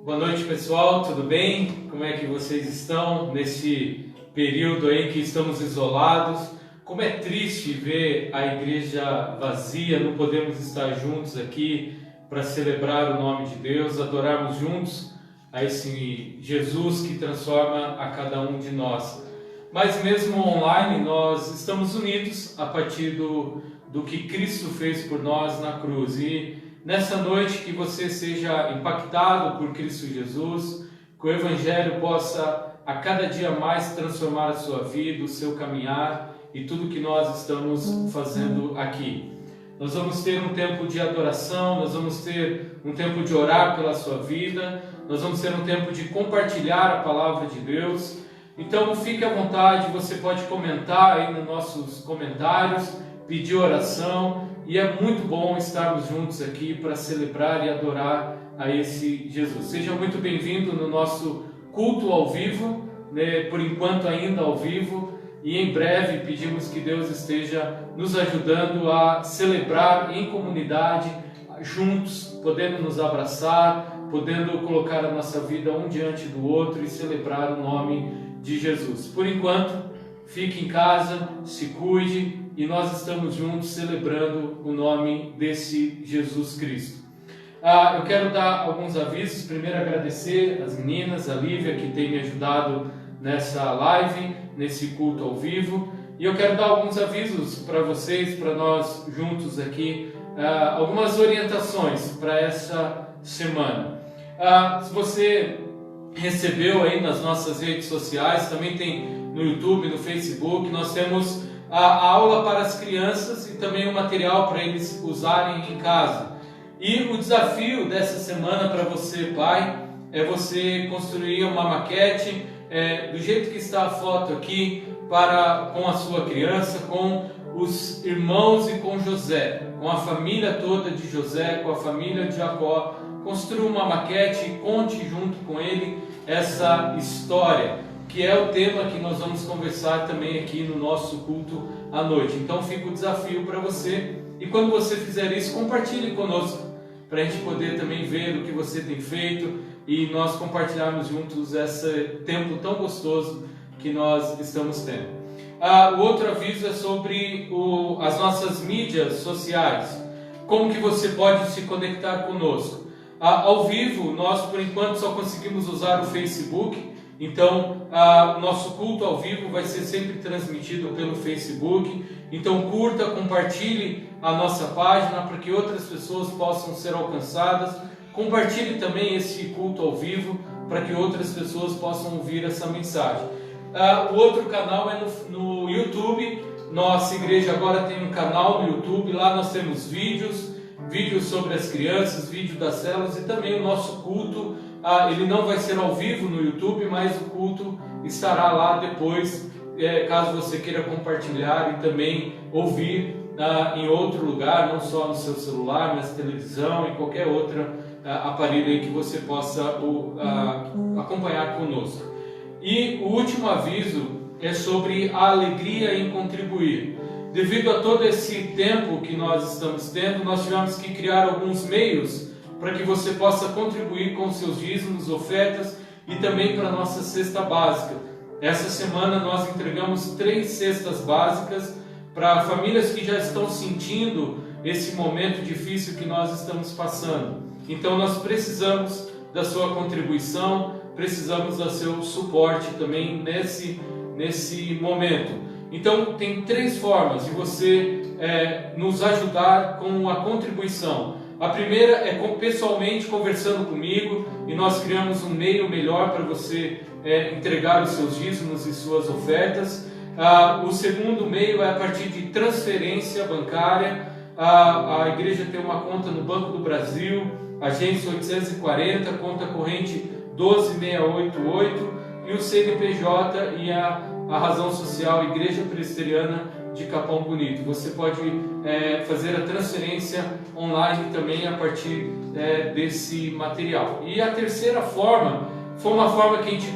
Boa noite, pessoal, tudo bem? Como é que vocês estão nesse período aí que estamos isolados? Como é triste ver a igreja vazia, não podemos estar juntos aqui para celebrar o nome de Deus, adorarmos juntos a esse Jesus que transforma a cada um de nós. Mas mesmo online, nós estamos unidos a partir do que Cristo fez por nós na cruz. E nessa noite que você seja impactado por Cristo Jesus, que o Evangelho possa a cada dia mais transformar a sua vida, o seu caminhar e tudo que nós estamos fazendo aqui. Nós vamos ter um tempo de adoração, nós vamos ter um tempo de orar pela sua vida, nós vamos ter um tempo de compartilhar a palavra de Deus. Então fique à vontade, você pode comentar aí nos nossos comentários, pedir oração, e é muito bom estarmos juntos aqui para celebrar e adorar a esse Jesus. Seja muito bem-vindo no nosso culto ao vivo, né? Por enquanto ainda ao vivo, e em breve pedimos que Deus esteja nos ajudando a celebrar em comunidade, juntos, podendo nos abraçar, podendo colocar a nossa vida um diante do outro e celebrar o nome de Jesus. Por enquanto, fique em casa, se cuide, e nós estamos juntos celebrando o nome desse Jesus Cristo. Eu quero dar alguns avisos. Primeiro, agradecer as meninas, a Lívia, que tem me ajudado nessa live, nesse culto ao vivo. E eu quero dar alguns avisos para vocês, para nós juntos aqui, algumas orientações para essa semana. Se você recebeu aí nas nossas redes sociais, também tem no YouTube, no Facebook, nós temos a aula para as crianças e também o material para eles usarem em casa. E o desafio dessa semana para você, pai, é você construir uma maquete do jeito que está a foto aqui, com a sua criança, com os irmãos e com José, com a família toda de José, com a família de Jacó. Construa uma maquete e conte junto com ele essa história, que é o tema que nós vamos conversar também aqui no nosso culto à noite. Então fica o desafio para você, e quando você fizer isso, compartilhe conosco, para a gente poder também ver o que você tem feito e nós compartilharmos juntos esse tempo tão gostoso que nós estamos tendo. O outro aviso é sobre as nossas mídias sociais, como que você pode se conectar conosco. Ao vivo, nós por enquanto só conseguimos usar o Facebook, então o nosso culto ao vivo vai ser sempre transmitido pelo Facebook. Então curta, compartilhe a nossa página para que outras pessoas possam ser alcançadas. Compartilhe também esse culto ao vivo para que outras pessoas possam ouvir essa mensagem. O outro canal é no YouTube. Nossa igreja agora tem um canal no YouTube, lá nós temos vídeos sobre as crianças, vídeo das células, e também o nosso culto. Ele não vai ser ao vivo no YouTube, mas o culto estará lá depois, caso você queira compartilhar e também ouvir em outro lugar, não só no seu celular, mas televisão e qualquer outro aparelho aí que você possa acompanhar conosco. E o último aviso é sobre a alegria em contribuir. Devido a todo esse tempo que nós estamos tendo, nós tivemos que criar alguns meios para que você possa contribuir com seus dízimos, ofertas e também para a nossa cesta básica. Essa semana nós entregamos 3 cestas básicas para famílias que já estão sentindo esse momento difícil que nós estamos passando. Então nós precisamos da sua contribuição, precisamos do seu suporte também nesse momento. Então tem 3 formas de você nos ajudar com a contribuição. A primeira é pessoalmente conversando comigo, e nós criamos um meio melhor para você entregar os seus dízimos e suas ofertas. O segundo meio é a partir de transferência bancária. A igreja tem uma conta no Banco do Brasil, agência 840, conta corrente 12688, e o CNPJ e a razão social Igreja Presbiteriana de Capão Bonito. Você pode fazer a transferência online também a partir desse material. E a terceira forma foi uma forma que a gente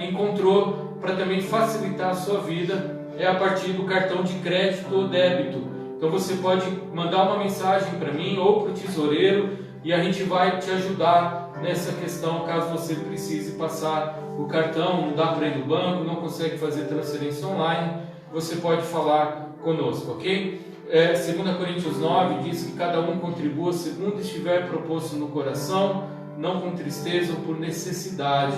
encontrou para também facilitar a sua vida, é a partir do cartão de crédito ou débito. Então você pode mandar uma mensagem para mim ou para o tesoureiro, e a gente vai te ajudar nessa questão, caso você precise passar o cartão, não dá para ir no banco, não consegue fazer transferência online, você pode falar conosco, ok? 2 Coríntios 9 diz que cada um contribua segundo estiver proposto no coração, não com tristeza ou por necessidade,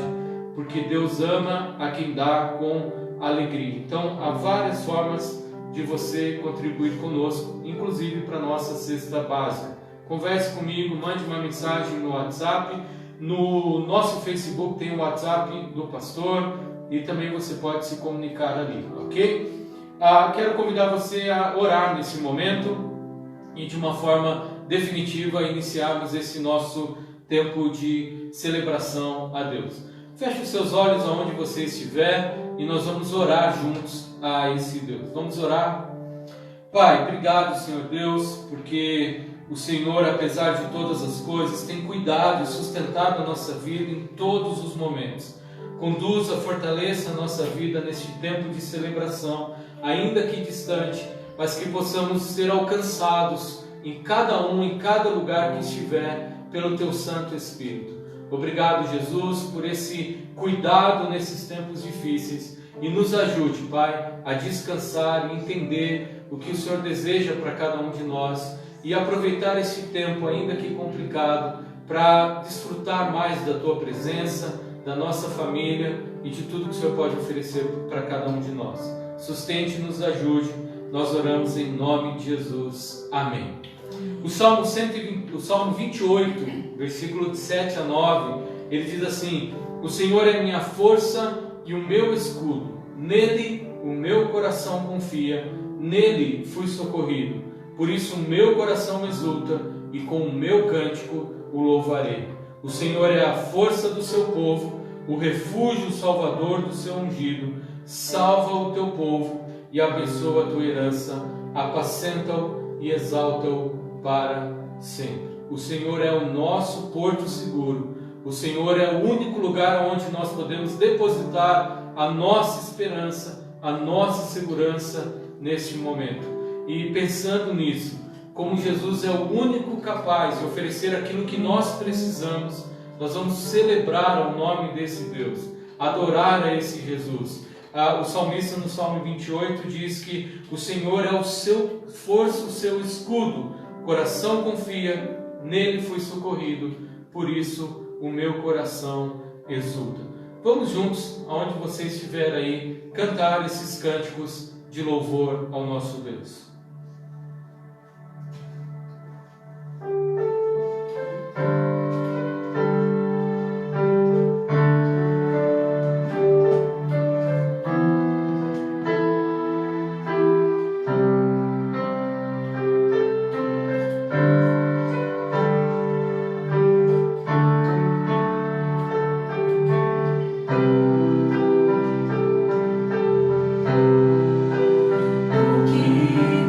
porque Deus ama a quem dá com alegria. Então, há várias formas de você contribuir conosco, inclusive para a nossa cesta básica. Converse comigo, mande uma mensagem no WhatsApp, no nosso Facebook tem o WhatsApp do pastor e também você pode se comunicar ali, ok? Quero convidar você a orar nesse momento e de uma forma definitiva iniciarmos esse nosso tempo de celebração a Deus. Feche os seus olhos aonde você estiver e nós vamos orar juntos a esse Deus. Vamos orar. Pai, obrigado, Senhor Deus, porque o Senhor, apesar de todas as coisas, tem cuidado e sustentado a nossa vida em todos os momentos. Conduza, fortaleça a nossa vida neste tempo de celebração, ainda que distante, mas que possamos ser alcançados em cada lugar que estiver, pelo Teu Santo Espírito. Obrigado, Jesus, por esse cuidado nesses tempos difíceis e nos ajude, Pai, a descansar e entender o que o Senhor deseja para cada um de nós e aproveitar esse tempo, ainda que complicado, para desfrutar mais da Tua presença, da nossa família e de tudo que o Senhor pode oferecer para cada um de nós. Sustente e nos ajude, nós oramos em nome de Jesus. Amém. O Salmo 28, versículo de 7 a 9, ele diz assim: o Senhor é minha força e o meu escudo, nele o meu coração confia, nele fui socorrido, por isso o meu coração exulta e com o meu cântico o louvarei. O Senhor é a força do seu povo, o refúgio salvador do seu ungido. Salva o teu povo e abençoa a tua herança, apacenta-o e exalta-o para sempre. O Senhor é o nosso porto seguro, o Senhor é o único lugar onde nós podemos depositar a nossa esperança, a nossa segurança neste momento. E pensando nisso, como Jesus é o único capaz de oferecer aquilo que nós precisamos, nós vamos celebrar o nome desse Deus, adorar a esse Jesus. O salmista no Salmo 28 diz que o Senhor é o seu força, o seu escudo, o coração confia, nele foi socorrido, por isso o meu coração exulta. Vamos juntos, aonde você estiver aí, cantar esses cânticos de louvor ao nosso Deus. Que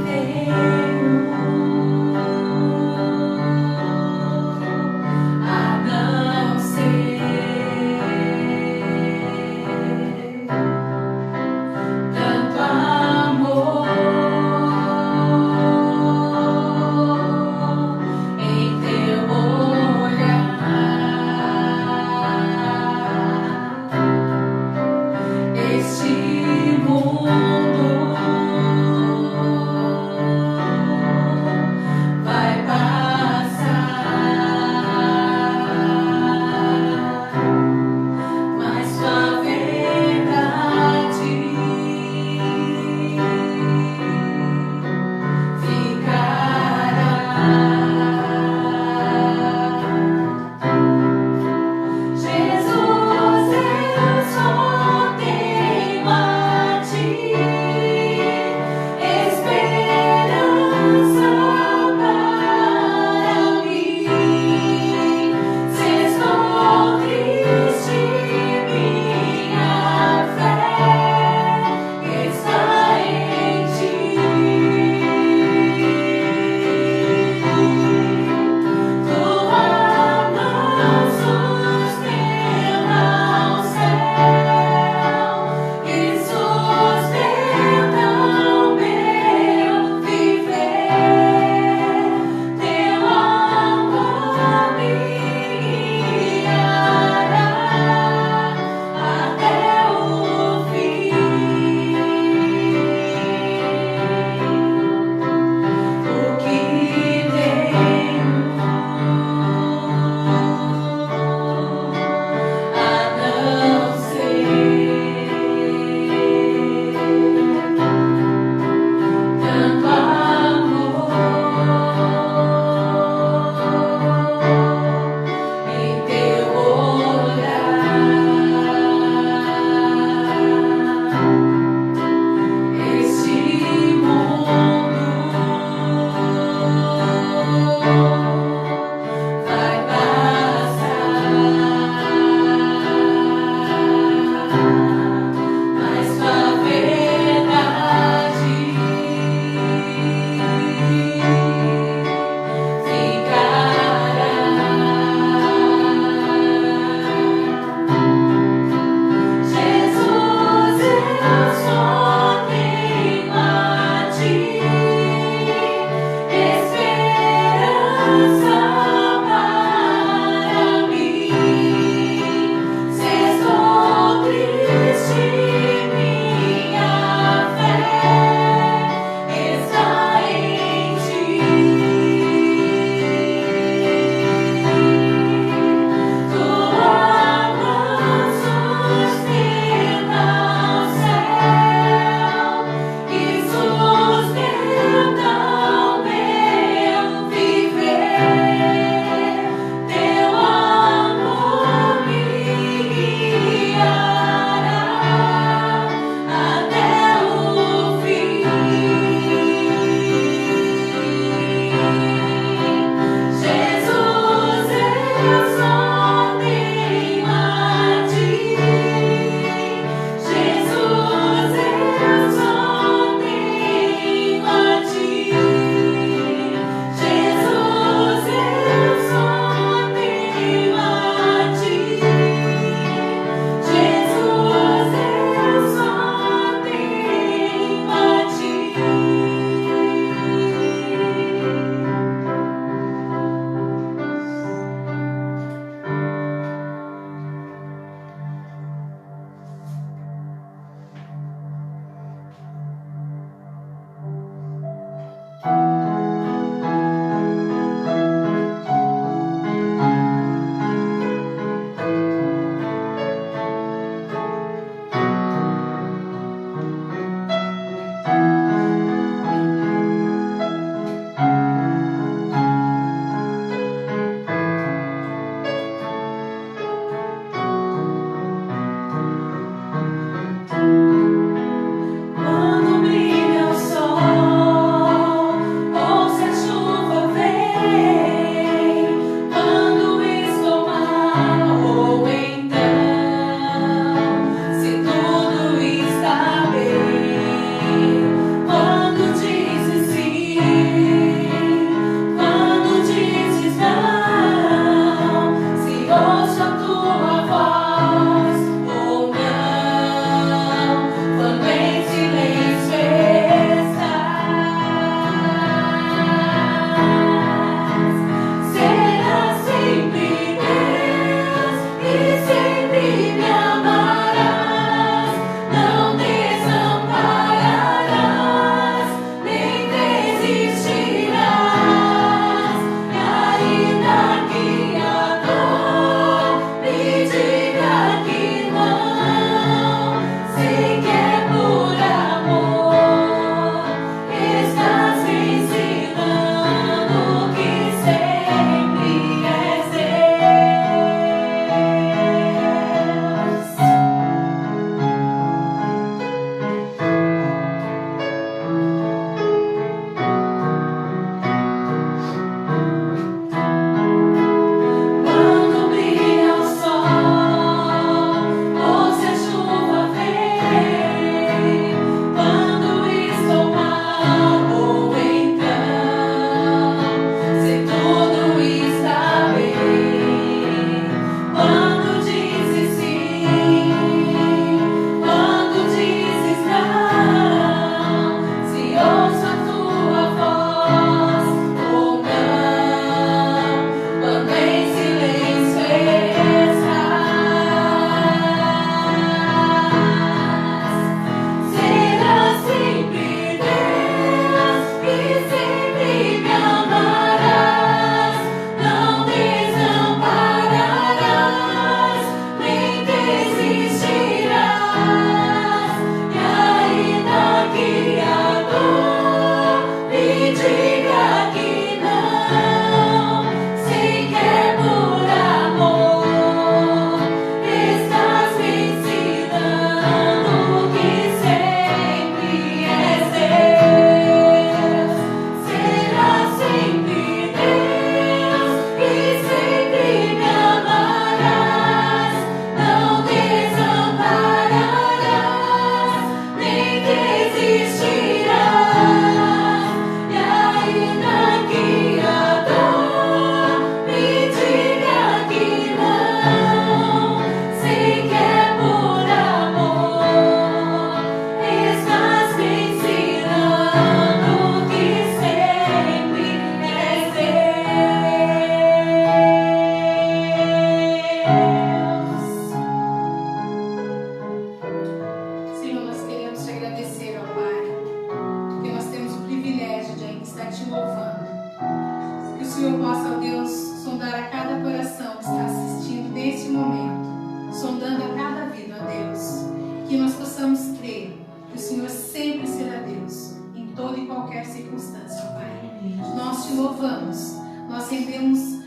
Senhor possa, ó Deus, sondar a cada coração que está assistindo neste momento, sondando a cada vida, ó Deus, que nós possamos crer que o Senhor sempre será Deus, em toda e qualquer circunstância, ó Pai. Nós te louvamos, nós rendemos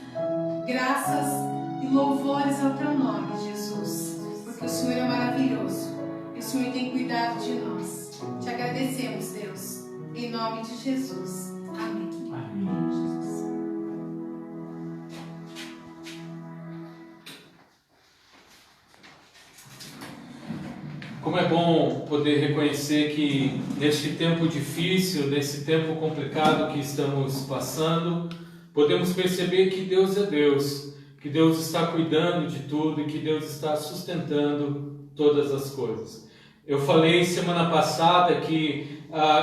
graças e louvores ao teu nome, Jesus, porque o Senhor é maravilhoso e o Senhor tem cuidado de nós. Te agradecemos, Deus, em nome de Jesus. Amém. Amém. Como é bom poder reconhecer que neste tempo difícil, nesse tempo complicado que estamos passando, podemos perceber que Deus é Deus, que Deus está cuidando de tudo e que Deus está sustentando todas as coisas. Eu falei semana passada que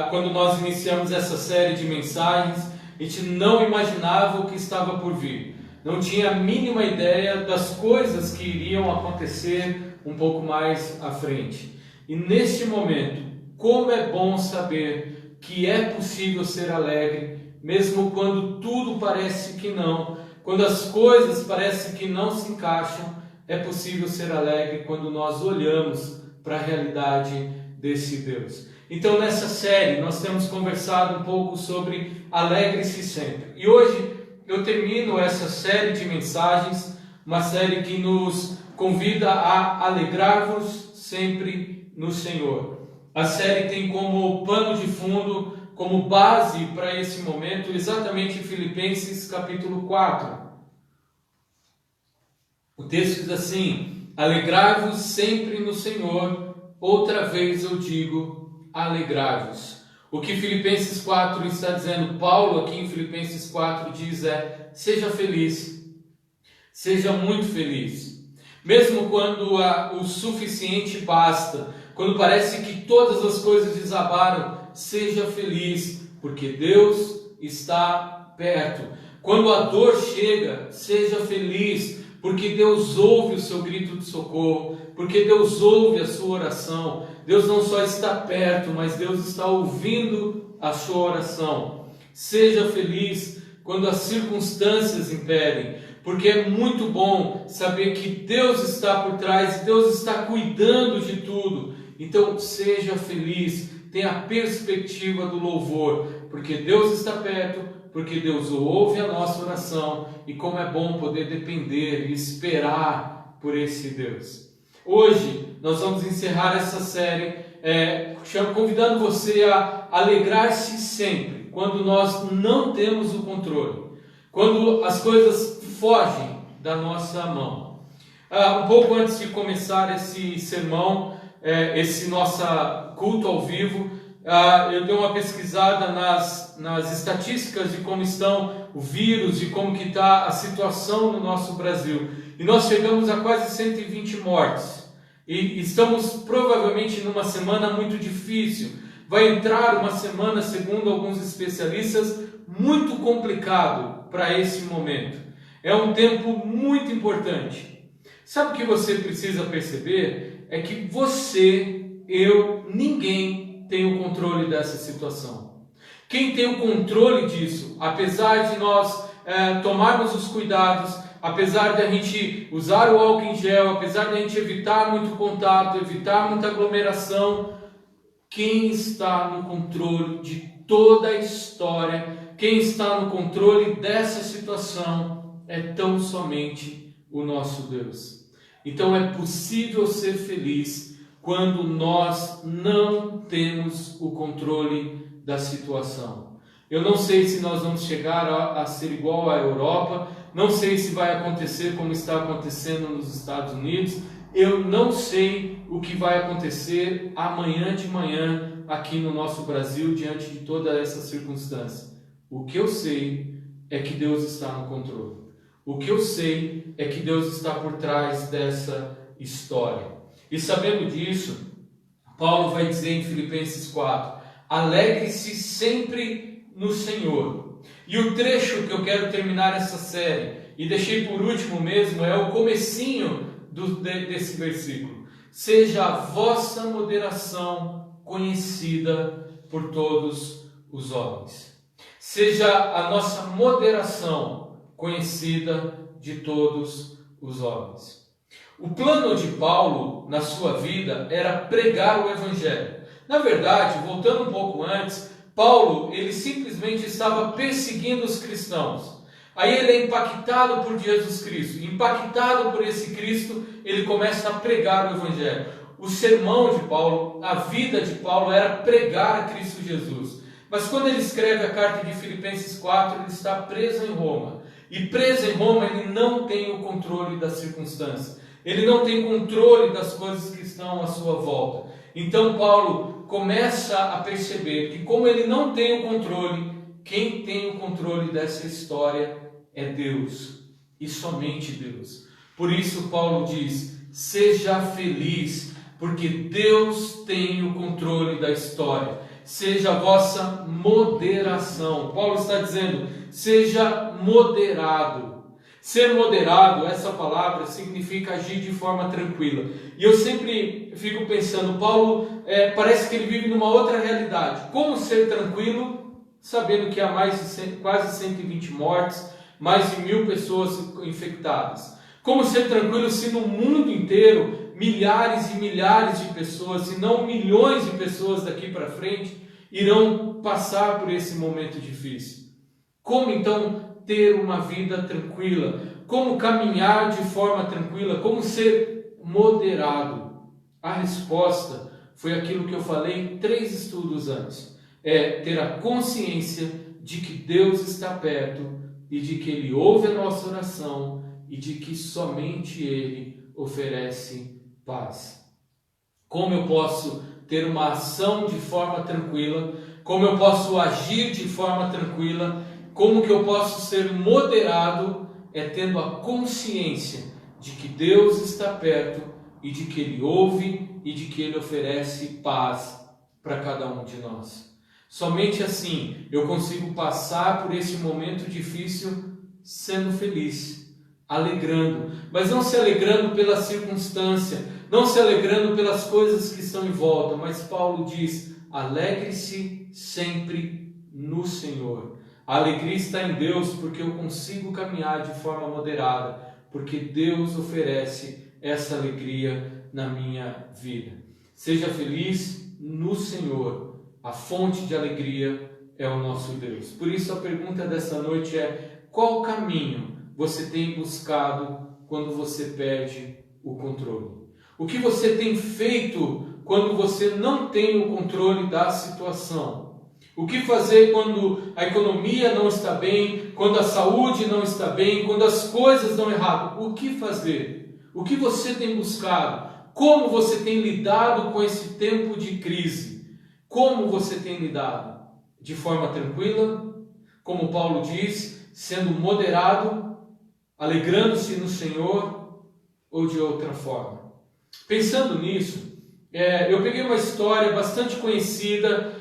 quando nós iniciamos essa série de mensagens, a gente não imaginava o que estava por vir. Não tinha a mínima ideia das coisas que iriam acontecer um pouco mais à frente. E neste momento, como é bom saber que é possível ser alegre, mesmo quando tudo parece que não, quando as coisas parecem que não se encaixam. É possível ser alegre quando nós olhamos para a realidade desse Deus. Então, nessa série, nós temos conversado um pouco sobre alegre-se sempre. E hoje eu termino essa série de mensagens, uma série que nos convida a alegrar-vos sempre no Senhor. A série tem como pano de fundo, como base para esse momento, exatamente Filipenses capítulo 4. O texto diz assim: alegrai-vos sempre no Senhor, outra vez eu digo, alegrai-vos. O que Filipenses 4 está dizendo, Paulo aqui em Filipenses 4 diz seja feliz, seja muito feliz. Mesmo quando o suficiente basta, quando parece que todas as coisas desabaram, seja feliz, porque Deus está perto. Quando a dor chega, seja feliz, porque Deus ouve o seu grito de socorro, porque Deus ouve a sua oração. Deus não só está perto, mas Deus está ouvindo a sua oração. Seja feliz quando as circunstâncias impedem, porque é muito bom saber que Deus está por trás, Deus está cuidando de tudo. Então seja feliz, tenha a perspectiva do louvor, porque Deus está perto, porque Deus ouve a nossa oração, e como é bom poder depender e esperar por esse Deus. Hoje nós vamos encerrar essa série convidando você a alegrar-se sempre, quando nós não temos o controle, quando as coisas fogem da nossa mão. Um pouco antes de começar esse sermão, esse nosso culto ao vivo, eu dei uma pesquisada nas estatísticas de como estão o vírus, de como que está a situação no nosso Brasil. E nós chegamos a quase 120 mortes. E estamos provavelmente numa semana muito difícil. Vai entrar uma semana, segundo alguns especialistas, muito complicado para esse momento. É um tempo muito importante. Sabe o que você precisa perceber? É que você, eu, ninguém tem o controle dessa situação. Quem tem o controle disso, apesar de nós tomarmos os cuidados, apesar de a gente usar o álcool em gel, apesar de a gente evitar muito contato, evitar muita aglomeração, quem está no controle de toda a história, quem está no controle dessa situação é tão somente o nosso Deus. Então é possível ser feliz quando nós não temos o controle da situação. Eu não sei se nós vamos chegar a ser igual à Europa, não sei se vai acontecer como está acontecendo nos Estados Unidos, eu não sei o que vai acontecer amanhã de manhã aqui no nosso Brasil diante de toda essa circunstância. O que eu sei é que Deus está no controle. O que eu sei é que Deus está por trás dessa história. E sabendo disso, Paulo vai dizer em Filipenses 4, alegre-se sempre no Senhor. E o trecho que eu quero terminar essa série, e deixei por último mesmo, é o comecinho desse versículo. Seja a vossa moderação conhecida por todos os homens. Seja a nossa moderação conhecida de todos os homens. O plano de Paulo na sua vida era pregar o Evangelho. Na verdade, voltando um pouco antes, Paulo, ele simplesmente estava perseguindo os cristãos. Aí ele é impactado por Jesus Cristo. Impactado por esse Cristo, ele começa a pregar o Evangelho. O sermão de Paulo, a vida de Paulo era pregar a Cristo Jesus. Mas quando ele escreve a carta de Filipenses 4, ele está preso em Roma. E preso em Roma, ele não tem o controle das circunstâncias. Ele não tem controle das coisas que estão à sua volta. Então Paulo começa a perceber que, como ele não tem o controle, quem tem o controle dessa história é Deus, e somente Deus. Por isso Paulo diz, seja feliz, porque Deus tem o controle da história. Seja a vossa moderação. Paulo está dizendo, seja moderado. Ser moderado, essa palavra significa agir de forma tranquila. E eu sempre fico pensando, Paulo parece que ele vive numa outra realidade. Como ser tranquilo, sabendo que há quase 120 mortes, mais de 1.000 pessoas infectadas? Como ser tranquilo se no mundo inteiro milhares e milhares de pessoas, se não milhões de pessoas daqui para frente, irão passar por esse momento difícil? Como então ter uma vida tranquila? Como caminhar de forma tranquila? Como ser moderado? A resposta foi aquilo que eu falei em 3 estudos antes. É ter a consciência de que Deus está perto e de que Ele ouve a nossa oração e de que somente Ele oferece paz. Como eu posso ter uma ação de forma tranquila? Como eu posso agir de forma tranquila? Como que eu posso ser moderado? É tendo a consciência de que Deus está perto e de que Ele ouve e de que Ele oferece paz para cada um de nós. Somente assim eu consigo passar por esse momento difícil sendo feliz, alegrando, mas não se alegrando pela circunstância, não se alegrando pelas coisas que estão em volta, mas Paulo diz: alegre-se sempre no Senhor. A alegria está em Deus, porque eu consigo caminhar de forma moderada, porque Deus oferece essa alegria na minha vida. Seja feliz no Senhor, a fonte de alegria é o nosso Deus. Por isso a pergunta dessa noite é: qual caminho você tem buscado quando você perde o controle? O que você tem feito quando você não tem o controle da situação? O que fazer quando a economia não está bem, quando a saúde não está bem, quando as coisas dão errado? O que fazer? O que você tem buscado? Como você tem lidado com esse tempo de crise? Como você tem lidado? De forma tranquila? Como Paulo diz, sendo moderado, alegrando-se no Senhor, ou de outra forma? Pensando nisso, eu peguei uma história bastante conhecida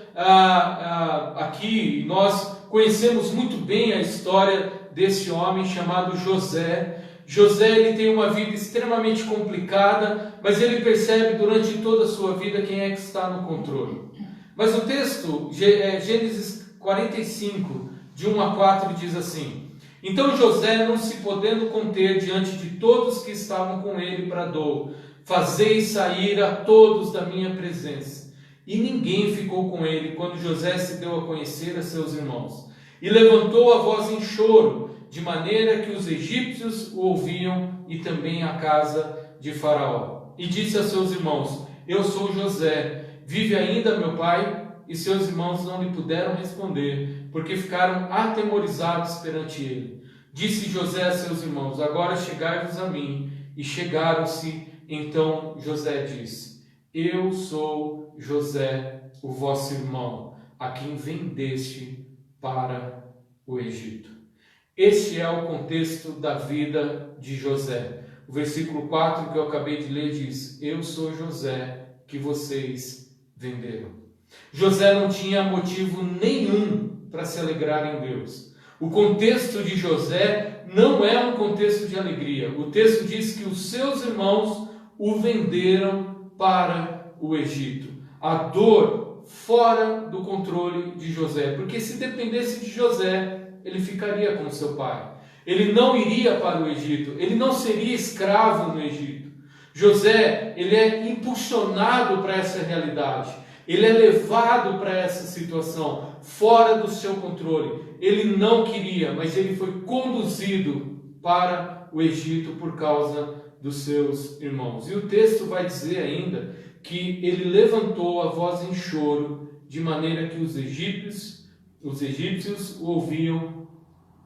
aqui. Nós conhecemos muito bem a história desse homem chamado José. José, ele tem uma vida extremamente complicada, mas ele percebe durante toda a sua vida quem é que está no controle. Mas o texto, Gênesis 45, de 1 a 4, diz assim: então José, não se podendo conter diante de todos que estavam com ele, bradou: fazei sair a todos da minha presença. E ninguém ficou com ele quando José se deu a conhecer a seus irmãos. E levantou a voz em choro, de maneira que os egípcios o ouviam e também a casa de Faraó. E disse a seus irmãos: eu sou José, vive ainda meu pai? E seus irmãos não lhe puderam responder, porque ficaram atemorizados perante ele. Disse José a seus irmãos: agora chegai-vos a mim. E chegaram-se. Então José disse: eu sou José, o vosso irmão, a quem vendeste para o Egito. Este é o contexto da vida de José. O versículo 4 que eu acabei de ler diz: eu sou José, que vocês venderam. José não tinha motivo nenhum para se alegrar em Deus. O contexto de José não é um contexto de alegria. O texto diz que os seus irmãos o venderam para o Egito. A dor fora do controle de José, porque se dependesse de José, ele ficaria com seu pai. Ele não iria para o Egito, ele não seria escravo no Egito. José, ele é impulsionado para essa realidade, ele é levado para essa situação, fora do seu controle. Ele não queria, mas ele foi conduzido para o Egito por causa dos seus irmãos. E o texto vai dizer ainda que ele levantou a voz em choro, de maneira que os egípcios o ouviam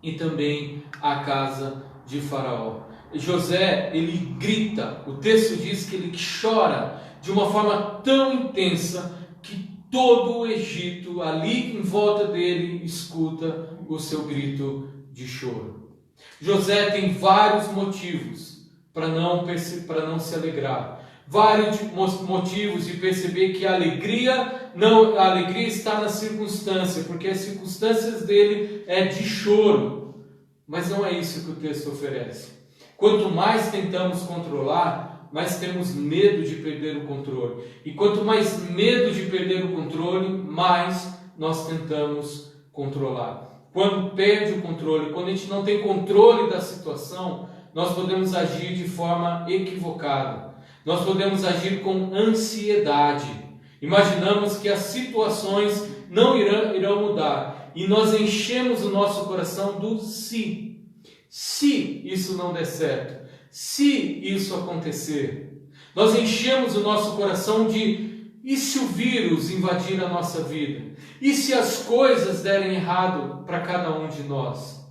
e também a casa de Faraó. José, ele grita, o texto diz que ele chora de uma forma tão intensa que todo o Egito, ali em volta dele, escuta o seu grito de choro. José tem vários motivos para não se alegrar. Vários motivos de perceber que a alegria está na circunstância, porque as circunstâncias dele é de choro. Mas não é isso que o texto oferece. Quanto mais tentamos controlar, mais temos medo de perder o controle. E quanto mais medo de perder o controle, mais nós tentamos controlar. Quando perde o controle, quando a gente não tem controle da situação, nós podemos agir de forma equivocada. Nós podemos agir com ansiedade. Imaginamos que as situações não irão mudar. E nós enchemos o nosso coração do se. Se isso não der certo, se isso acontecer, nós enchemos o nosso coração de e se o vírus invadir a nossa vida? E se as coisas derem errado para cada um de nós?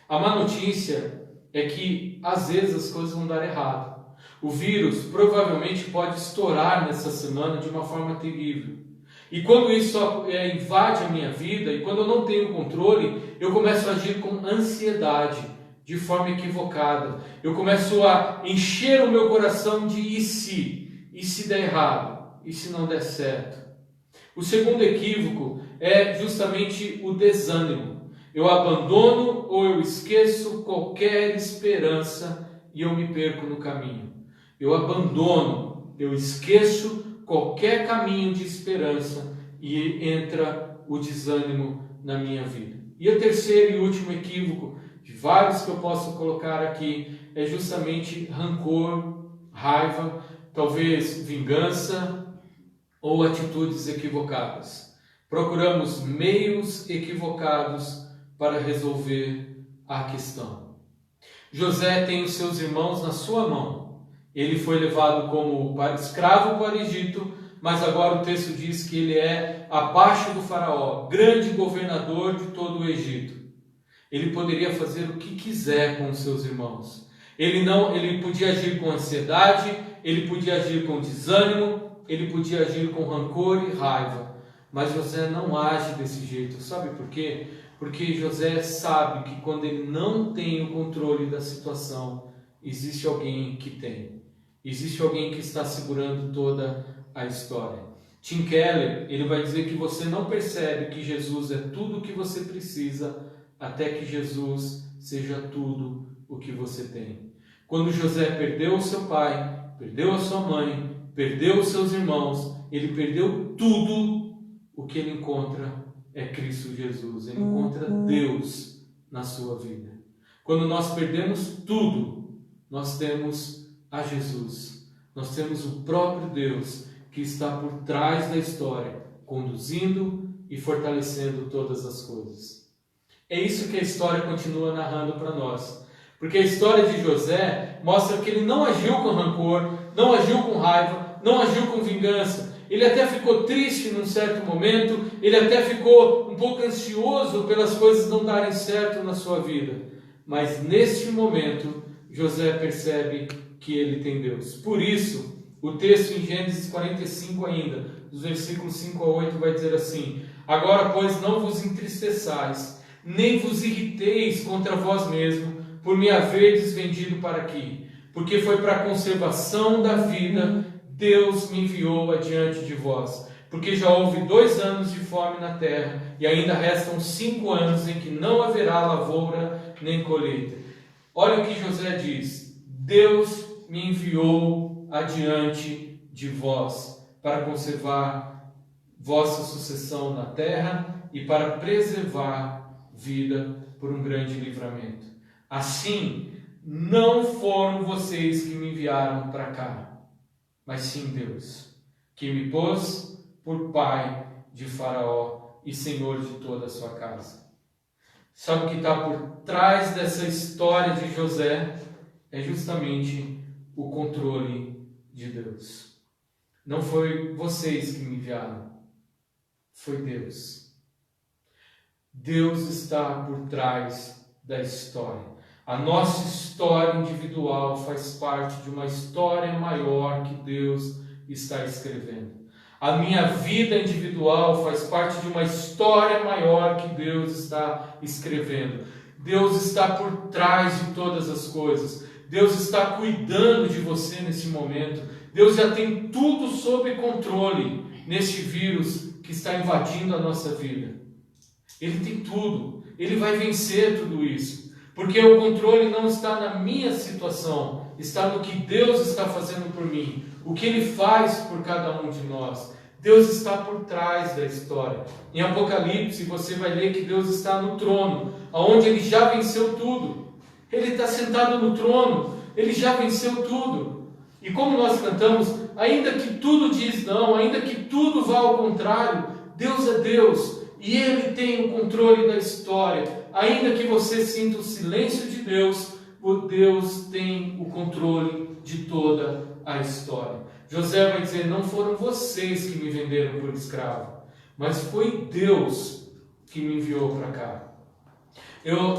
A má notícia é que às vezes as coisas vão dar errado. O vírus provavelmente pode estourar nessa semana de uma forma terrível. E quando isso invade a minha vida, e quando eu não tenho controle, eu começo a agir com ansiedade, de forma equivocada. Eu começo a encher o meu coração de e se der errado, e se não der certo. O segundo equívoco é justamente o desânimo. Eu abandono ou eu esqueço qualquer esperança e eu me perco no caminho. Eu abandono, eu esqueço qualquer caminho de esperança e entra o desânimo na minha vida. E o terceiro e último equívoco, de vários que eu posso colocar aqui, é justamente rancor, raiva, talvez vingança ou atitudes equivocadas. Procuramos meios equivocados para resolver a questão. José tem os seus irmãos na sua mão. Ele foi levado como escravo para o Egito, mas agora o texto diz que ele é abaixo do faraó, grande governador de todo o Egito. Ele poderia fazer o que quiser com os seus irmãos. Ele podia agir com ansiedade, ele podia agir com desânimo, ele podia agir com rancor e raiva. Mas José não age desse jeito. Sabe por quê? Porque José sabe que quando ele não tem o controle da situação, existe alguém que tem. Existe alguém que está segurando toda a história. Tim Keller, ele vai dizer que você não percebe que Jesus é tudo o que você precisa até que Jesus seja tudo o que você tem. Quando José perdeu o seu pai, perdeu a sua mãe, perdeu os seus irmãos, ele perdeu tudo, o que ele encontra é Cristo Jesus. Ele encontra Deus na sua vida. Quando nós perdemos tudo, nós temos a Jesus. Nós temos o próprio Deus que está por trás da história, conduzindo e fortalecendo todas as coisas. É isso que a história continua narrando para nós. Porque a história de José mostra que ele não agiu com rancor, não agiu com raiva, não agiu com vingança. Ele até ficou triste num certo momento, ele até ficou um pouco ansioso pelas coisas não darem certo na sua vida. Mas neste momento, José percebe que ele tem Deus. Por isso, o texto em Gênesis 45 ainda, dos versículos 5 a 8, vai dizer assim: agora, pois, não vos entristeçais, nem vos irriteis contra vós mesmo, por me haverdes vendido para aqui, porque foi para a conservação da vida, Deus me enviou adiante de vós, porque já houve 2 anos de fome na terra, e ainda restam 5 anos em que não haverá lavoura nem colheita. Olha o que José diz: Deus me enviou adiante de vós, para conservar vossa sucessão na terra e para preservar vida por um grande livramento. Assim, não foram vocês que me enviaram para cá, mas sim Deus, que me pôs por pai de Faraó e senhor de toda a sua casa. Sabe o que está por trás dessa história de José? É justamente o controle de Deus. Não foi vocês que me enviaram, foi Deus. Deus está por trás da história. A nossa história individual faz parte de uma história maior que Deus está escrevendo. A minha vida individual faz parte de uma história maior que Deus está escrevendo. Deus está por trás de todas as coisas. Deus está cuidando de você nesse momento. Deus já tem tudo sob controle neste vírus que está invadindo a nossa vida. Ele tem tudo. Ele vai vencer tudo isso. Porque o controle não está na minha situação, está no que Deus está fazendo por mim, o que Ele faz por cada um de nós. Deus está por trás da história. Em Apocalipse você vai ler que Deus está no trono, onde Ele já venceu tudo. Ele está sentado no trono, Ele já venceu tudo. E como nós cantamos, ainda que tudo diz não, ainda que tudo vá ao contrário, Deus é Deus e Ele tem o controle da história. Ainda que você sinta o silêncio de Deus, o Deus tem o controle de toda a história. José vai dizer, não foram vocês que me venderam por escravo, mas foi Deus que me enviou para cá.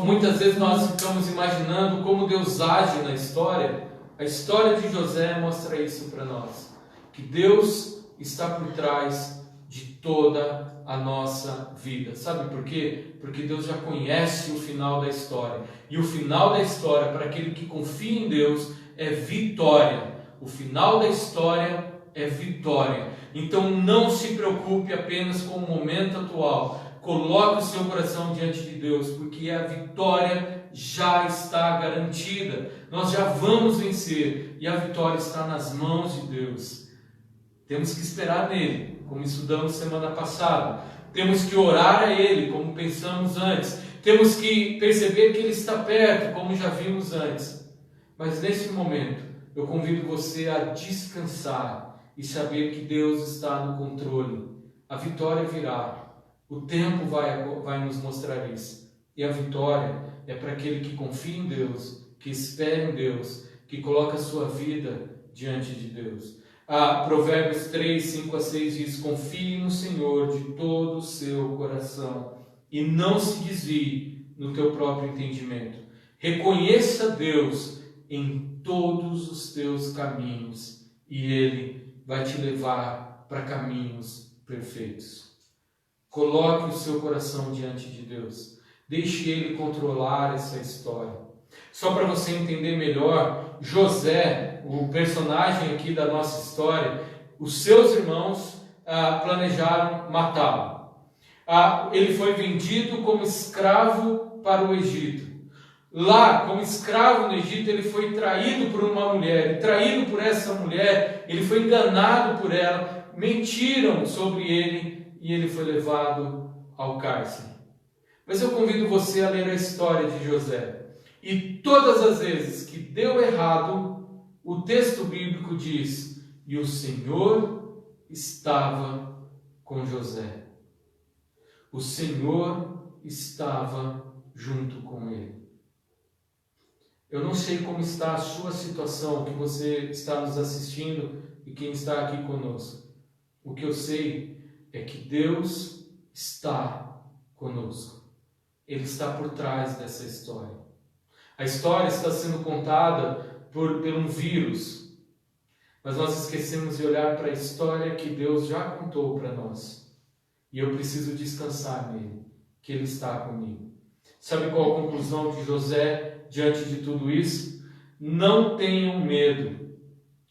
Muitas vezes nós ficamos imaginando como Deus age na história. A história de José mostra isso para nós, que Deus está por trás de toda a nossa vida. Sabe por quê? Porque Deus já conhece o final da história. E o final da história, para aquele que confia em Deus, é vitória. O final da história é vitória. Então não se preocupe apenas com o momento atual. Coloque o seu coração diante de Deus, porque a vitória já está garantida. Nós já vamos vencer e a vitória está nas mãos de Deus. Temos que esperar nele, como estudamos semana passada. Temos que orar a Ele, como pensamos antes. Temos que perceber que Ele está perto, como já vimos antes. Mas nesse momento, eu convido você a descansar e saber que Deus está no controle. A vitória virá. O tempo vai nos mostrar isso. E a vitória é para aquele que confia em Deus, que espera em Deus, que coloca a sua vida diante de Deus. Provérbios 3, 5 a 6 diz, confie no Senhor de todo o seu coração e não se desvie no teu próprio entendimento. Reconheça Deus em todos os teus caminhos e Ele vai te levar para caminhos perfeitos. Coloque o seu coração diante de Deus. Deixe Ele controlar essa história. Só para você entender melhor, José, o personagem aqui da nossa história, os seus irmãos planejaram matá-lo. Ele foi vendido como escravo para o Egito. Lá, como escravo no Egito, ele foi traído por uma mulher. E traído por essa mulher, ele foi enganado por ela. Mentiram sobre ele e ele foi levado ao cárcere. Mas eu convido você a ler a história de José. E todas as vezes que deu errado, o texto bíblico diz, e o Senhor estava com José. O Senhor estava junto com ele. Eu não sei como está a sua situação, que você está nos assistindo e quem está aqui conosco. O que eu sei é que Deus está conosco. Ele está por trás dessa história. A história está sendo contada por um vírus, mas nós esquecemos de olhar para a história que Deus já contou para nós. E eu preciso descansar nele, que Ele está comigo. Sabe qual a conclusão de José diante de tudo isso? Não tenham medo.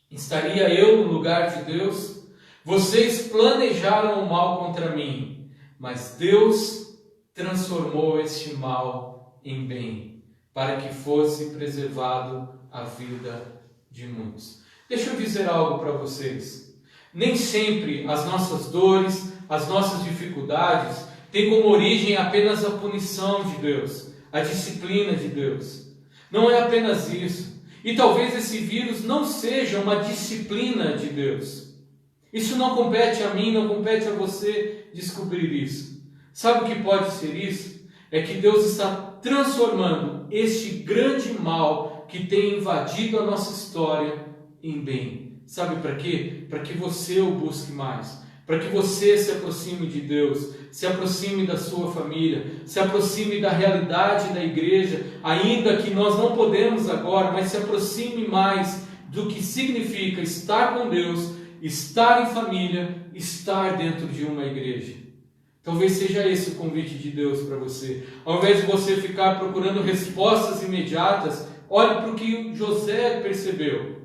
Estaria eu no lugar de Deus? Vocês planejaram o mal contra mim, mas Deus transformou este mal em bem, para que fosse preservado a vida de muitos. Deixa eu dizer algo para vocês. Nem sempre as nossas dores, as nossas dificuldades têm como origem apenas a punição de Deus, a disciplina de Deus. Não é apenas isso. E talvez esse vírus não seja uma disciplina de Deus. Isso não compete a mim, não compete a você descobrir isso. Sabe o que pode ser isso? É que Deus está transformando este grande mal que tem invadido a nossa história em bem. Sabe para quê? Para que você o busque mais. Para que você se aproxime de Deus, se aproxime da sua família, se aproxime da realidade da igreja, ainda que nós não podemos agora, mas se aproxime mais do que significa estar com Deus, estar em família, estar dentro de uma igreja. Talvez seja esse o convite de Deus para você. Ao invés de você ficar procurando respostas imediatas, olhe para o que José percebeu.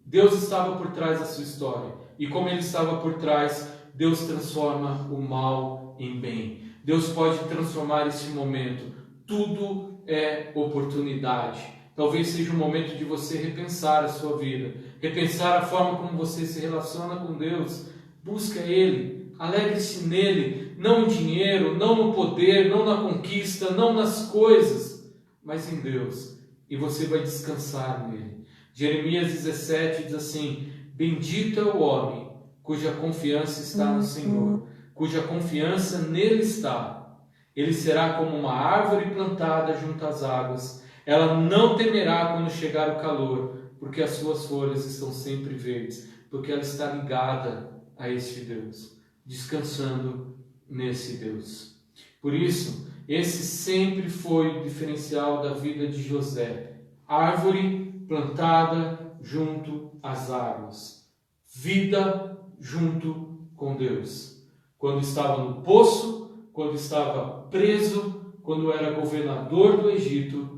Deus estava por trás da sua história. E como Ele estava por trás, Deus transforma o mal em bem. Deus pode transformar este momento. Tudo é oportunidade. Talvez seja um momento de você repensar a sua vida, repensar a forma como você se relaciona com Deus. Busca Ele, alegre-se nele, não no dinheiro, não no poder, não na conquista, não nas coisas, mas em Deus. E você vai descansar nele. Jeremias 17 diz assim: bendito é o homem cuja confiança está no Senhor, cuja confiança nele está. Ele será como uma árvore plantada junto às águas. Ela não temerá quando chegar o calor, porque as suas folhas estão sempre verdes, porque ela está ligada a este Deus, descansando nesse Deus. Por isso, esse sempre foi o diferencial da vida de José. Árvore plantada junto às águas. Vida junto com Deus. Quando estava no poço, quando estava preso, quando era governador do Egito,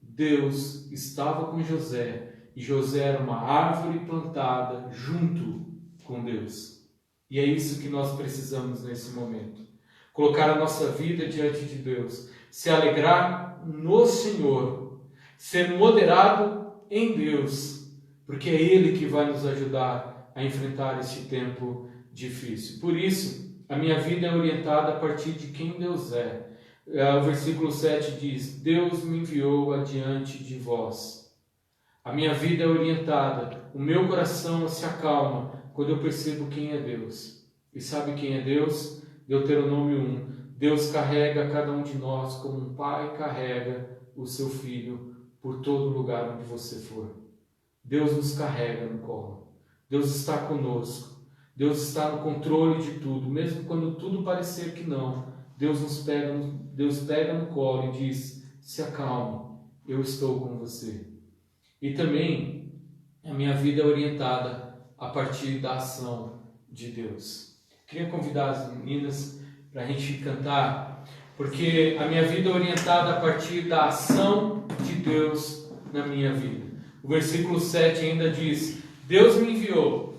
Deus estava com José, e José era uma árvore plantada junto com Deus. E é isso que nós precisamos nesse momento. Colocar a nossa vida diante de Deus, se alegrar no Senhor, ser moderado em Deus, porque é Ele que vai nos ajudar a enfrentar este tempo difícil. Por isso, a minha vida é orientada a partir de quem Deus é. O versículo 7 diz: Deus me enviou adiante de vós. A minha vida é orientada, o meu coração se acalma quando eu percebo quem é Deus. E sabe quem é Deus? Deuteronômio 1. Deus carrega cada um de nós como um pai carrega o seu filho por todo lugar onde você for. Deus nos carrega no colo. Deus está conosco. Deus está no controle de tudo, mesmo quando tudo parecer que não. Deus pega no colo e diz: se acalme, eu estou com você. E também a minha vida é orientada a partir da ação de Deus. Queria convidar as meninas para a gente cantar, porque a minha vida é orientada a partir da ação de Deus na minha vida. O versículo 7 ainda diz: Deus me enviou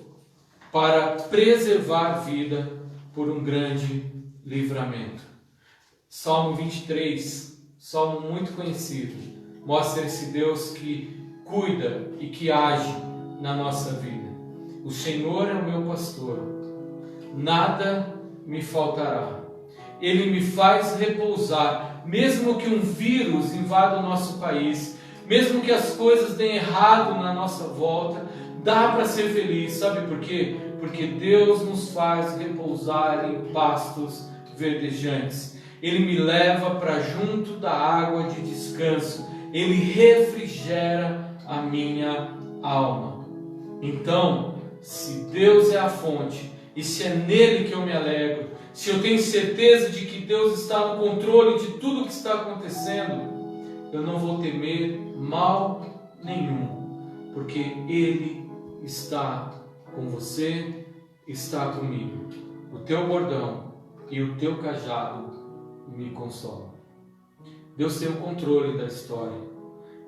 para preservar a vida por um grande livramento. Salmo 23, salmo muito conhecido, mostra esse Deus que cuida e que age na nossa vida. O Senhor é o meu pastor, nada me faltará. Ele me faz repousar, mesmo que um vírus invada o nosso país, mesmo que as coisas deem errado na nossa volta, dá para ser feliz. Sabe por quê? Porque Deus nos faz repousar em pastos verdejantes. Ele me leva para junto da água de descanso. Ele refrigera a minha alma. Então, se Deus é a fonte, e se é nele que eu me alegro, se eu tenho certeza de que Deus está no controle de tudo que está acontecendo, eu não vou temer mal nenhum, porque Ele está com você, está comigo. O teu bordão e o teu cajado me consolam. Deus tem o controle da história.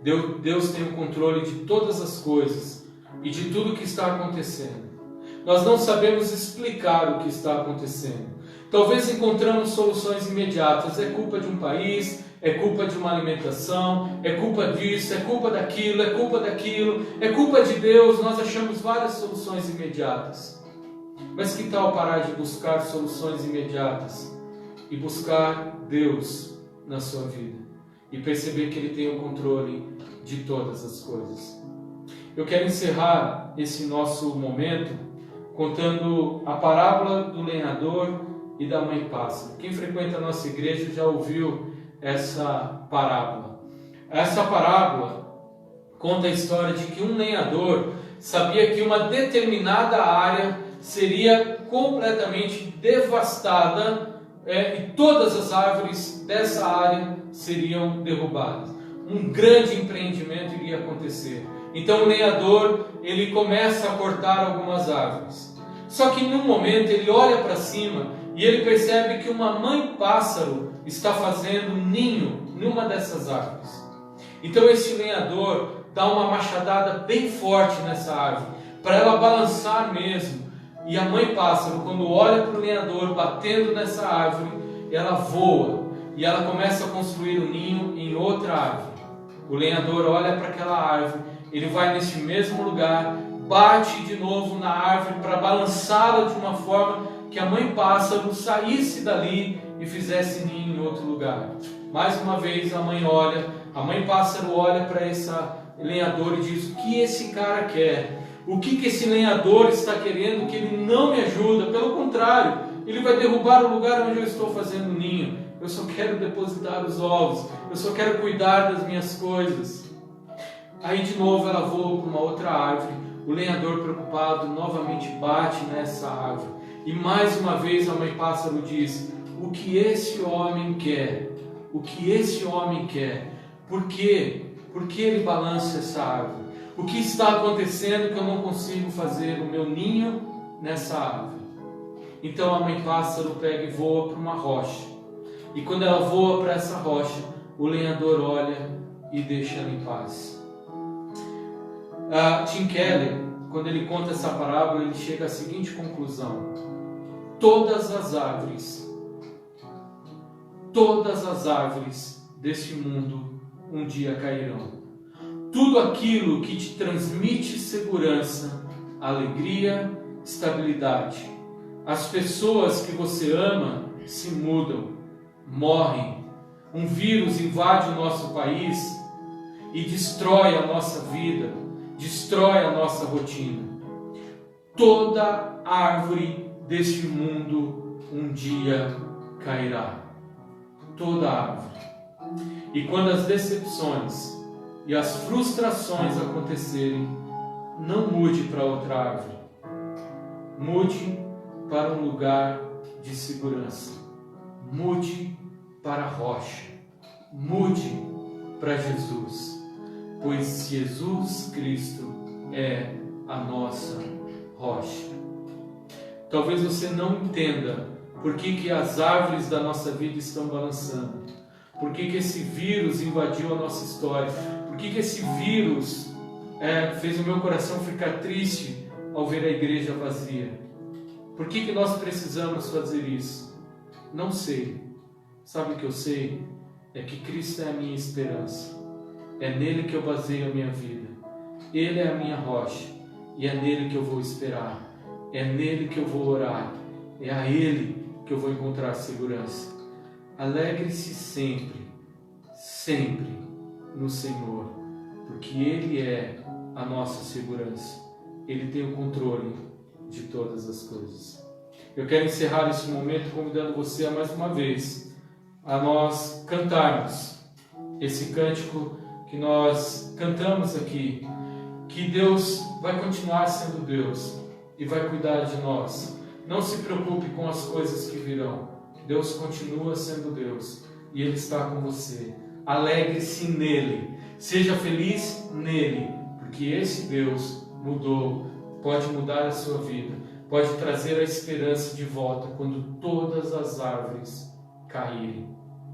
Deus tem o controle de todas as coisas e de tudo que está acontecendo. Nós não sabemos explicar o que está acontecendo. Talvez encontramos soluções imediatas. É culpa de um país, é culpa de uma alimentação, é culpa disso, é culpa daquilo, é culpa daquilo, é culpa de Deus. Nós achamos várias soluções imediatas. Mas que tal parar de buscar soluções imediatas e buscar Deus na sua vida e perceber que Ele tem o controle de todas as coisas? Eu quero encerrar esse nosso momento contando a parábola do lenhador e da mãe pássaro. Quem frequenta a nossa igreja já ouviu essa parábola. Essa parábola conta a história de que um lenhador sabia que uma determinada área seria completamente devastada e todas as árvores dessa área seriam derrubadas. Um grande empreendimento iria acontecer. Então o lenhador, ele começa a cortar algumas árvores. Só que num momento ele olha para cima e ele percebe que uma mãe pássaro está fazendo ninho numa dessas árvores. Então esse lenhador dá uma machadada bem forte nessa árvore, para ela balançar mesmo. E a mãe pássaro, quando olha para o lenhador batendo nessa árvore, ela voa. e ela começa a construir um ninho em outra árvore. O lenhador olha para aquela árvore, ele vai nesse mesmo lugar, bate de novo na árvore para balançá-la de uma forma que a mãe pássaro saísse dali e fizesse ninho em outro lugar. Mais uma vez a mãe pássaro olha para esse lenhador e diz: o que esse cara quer? O que esse lenhador está querendo que ele não me ajuda? Pelo contrário, ele vai derrubar o lugar onde eu estou fazendo o ninho. Eu só quero depositar os ovos, eu só quero cuidar das minhas coisas. Aí de novo ela voa para uma outra árvore. O lenhador, preocupado, novamente bate nessa árvore. E mais uma vez a mãe pássaro diz: o que esse homem quer? O que esse homem quer? Por quê? Por que ele balança essa árvore? O que está acontecendo que eu não consigo fazer o meu ninho nessa árvore? Então a mãe pássaro pega e voa para uma rocha. E quando ela voa para essa rocha, o lenhador olha e deixa ela em paz. Tim Keller, quando ele conta essa parábola, ele chega à seguinte conclusão: todas as árvores deste mundo um dia cairão. Tudo aquilo que te transmite segurança, alegria, estabilidade. As pessoas que você ama se mudam, morrem. Um vírus invade o nosso país e destrói a nossa vida, destrói a nossa rotina. Toda árvore deste mundo um dia cairá. Toda árvore. E quando as decepções e as frustrações acontecerem, não mude para outra árvore. Mude para um lugar de segurança. Mude para a rocha. Mude para Jesus. Pois Jesus Cristo é a nossa rocha. Talvez você não entenda por que as árvores da nossa vida estão balançando. Por que esse vírus invadiu a nossa história? Por que esse vírus fez o meu coração ficar triste ao ver a igreja vazia? Por que nós precisamos fazer isso? Não sei. Sabe o que eu sei? É que Cristo é a minha esperança. É nele que eu baseio a minha vida. Ele é a minha rocha. E é nele que eu vou esperar. É nele que eu vou orar. É a Ele que eu vou encontrar segurança. Alegre-se sempre, sempre no Senhor, porque Ele é a nossa segurança. Ele tem o controle de todas as coisas. Eu quero encerrar esse momento convidando você a mais uma vez a nós cantarmos esse cântico que nós cantamos aqui, que Deus vai continuar sendo Deus e vai cuidar de nós. Não se preocupe com as coisas que virão. Deus continua sendo Deus e Ele está com você. Alegre-se nele, seja feliz nele, porque esse Deus mudou, pode mudar a sua vida, pode trazer a esperança de volta quando todas as árvores caírem.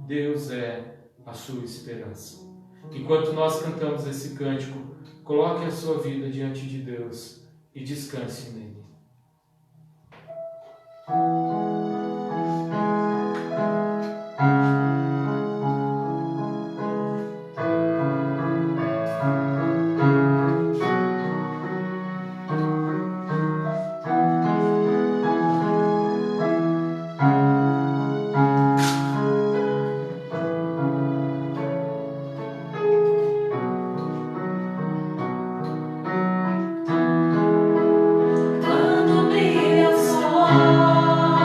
Deus é a sua esperança. Enquanto nós cantamos esse cântico, coloque a sua vida diante de Deus e descanse nele. Quando brilha o sol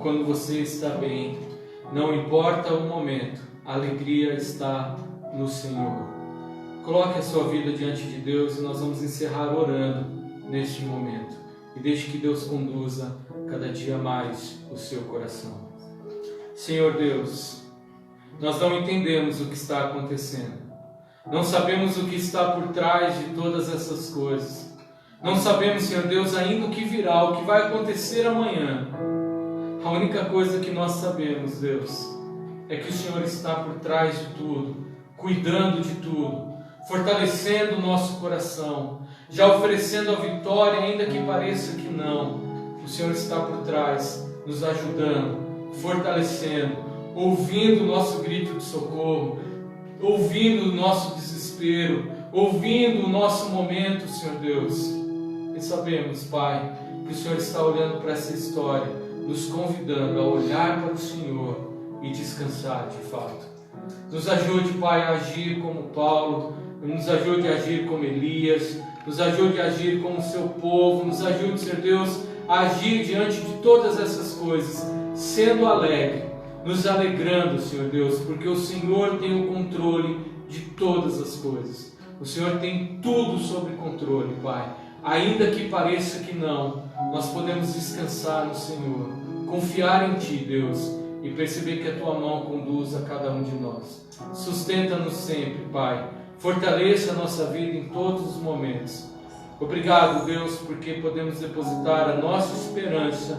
quando você está bem, não importa o momento, a alegria está no Senhor. Coloque a sua vida diante de Deus e nós vamos encerrar orando neste momento. E deixe que Deus conduza cada dia mais o seu coração. Senhor Deus, nós não entendemos o que está acontecendo. Não sabemos o que está por trás de todas essas coisas. Não sabemos, Senhor Deus, ainda o que virá, o que vai acontecer amanhã. A única coisa que nós sabemos, Deus, é que o Senhor está por trás de tudo, cuidando de tudo, fortalecendo o nosso coração, já oferecendo a vitória, ainda que pareça que não. O Senhor está por trás, nos ajudando, fortalecendo, ouvindo o nosso grito de socorro, ouvindo o nosso desespero, ouvindo o nosso momento, Senhor Deus. E sabemos, Pai, que o Senhor está olhando para essa história, nos convidando a olhar para o Senhor e descansar de fato. Nos ajude, Pai, a agir como Paulo, nos ajude a agir como Elias, nos ajude a agir como o seu povo, nos ajude, Senhor Deus, a agir diante de todas essas coisas, sendo alegre, nos alegrando, Senhor Deus, porque o Senhor tem o controle de todas as coisas. O Senhor tem tudo sob controle, Pai. Ainda que pareça que não, nós podemos descansar no Senhor, confiar em Ti, Deus, e perceber que a Tua mão conduz a cada um de nós. Sustenta-nos sempre, Pai. Fortaleça a nossa vida em todos os momentos. Obrigado, Deus, porque podemos depositar a nossa esperança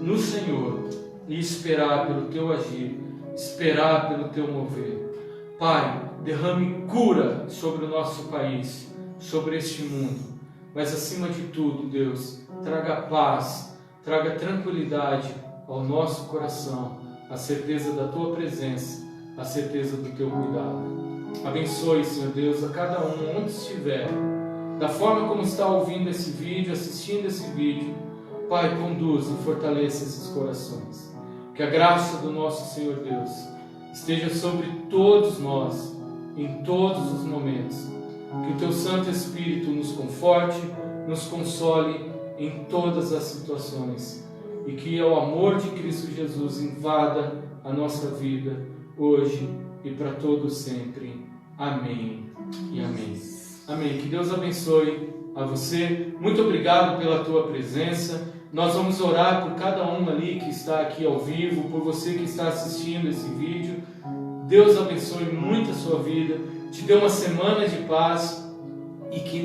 no Senhor e esperar pelo Teu agir, esperar pelo Teu mover. Pai, derrame cura sobre o nosso país, sobre este mundo. Mas acima de tudo, Deus, traga paz, traga tranquilidade ao nosso coração, a certeza da Tua presença, a certeza do Teu cuidado. Abençoe, Senhor Deus, a cada um onde estiver, da forma como está ouvindo esse vídeo, assistindo esse vídeo. Pai, conduza e fortaleça esses corações. Que a graça do nosso Senhor Deus esteja sobre todos nós, em todos os momentos. Que o Teu Santo Espírito nos conforte, nos console em todas as situações. E que o amor de Cristo Jesus invada a nossa vida, hoje e para todo sempre. Amém e amém. Amém. Que Deus abençoe a você. Muito obrigado pela tua presença. Nós vamos orar por cada um ali que está aqui ao vivo, por você que está assistindo esse vídeo. Deus abençoe muito a sua vida, te dê uma semana de paz e que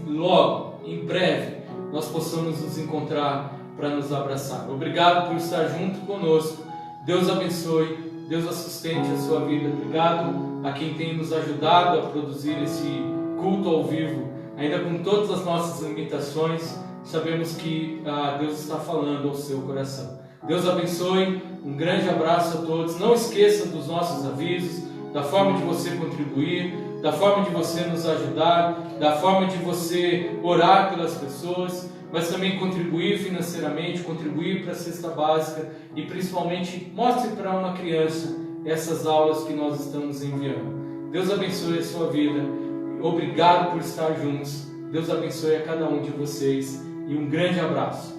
logo, em breve, nós possamos nos encontrar para nos abraçar. Obrigado por estar junto conosco. Deus abençoe, Deus sustente a sua vida. Obrigado a quem tem nos ajudado a produzir esse culto ao vivo, ainda com todas as nossas limitações. Sabemos que Deus está falando ao seu coração. Deus abençoe, um grande abraço a todos. Não esqueça dos nossos avisos, da forma de você contribuir, da forma de você nos ajudar, da forma de você orar pelas pessoas, mas também contribuir financeiramente, contribuir para a cesta básica e principalmente mostre para uma criança essas aulas que nós estamos enviando. Deus abençoe a sua vida. Obrigado por estar juntos. Deus abençoe a cada um de vocês e um grande abraço.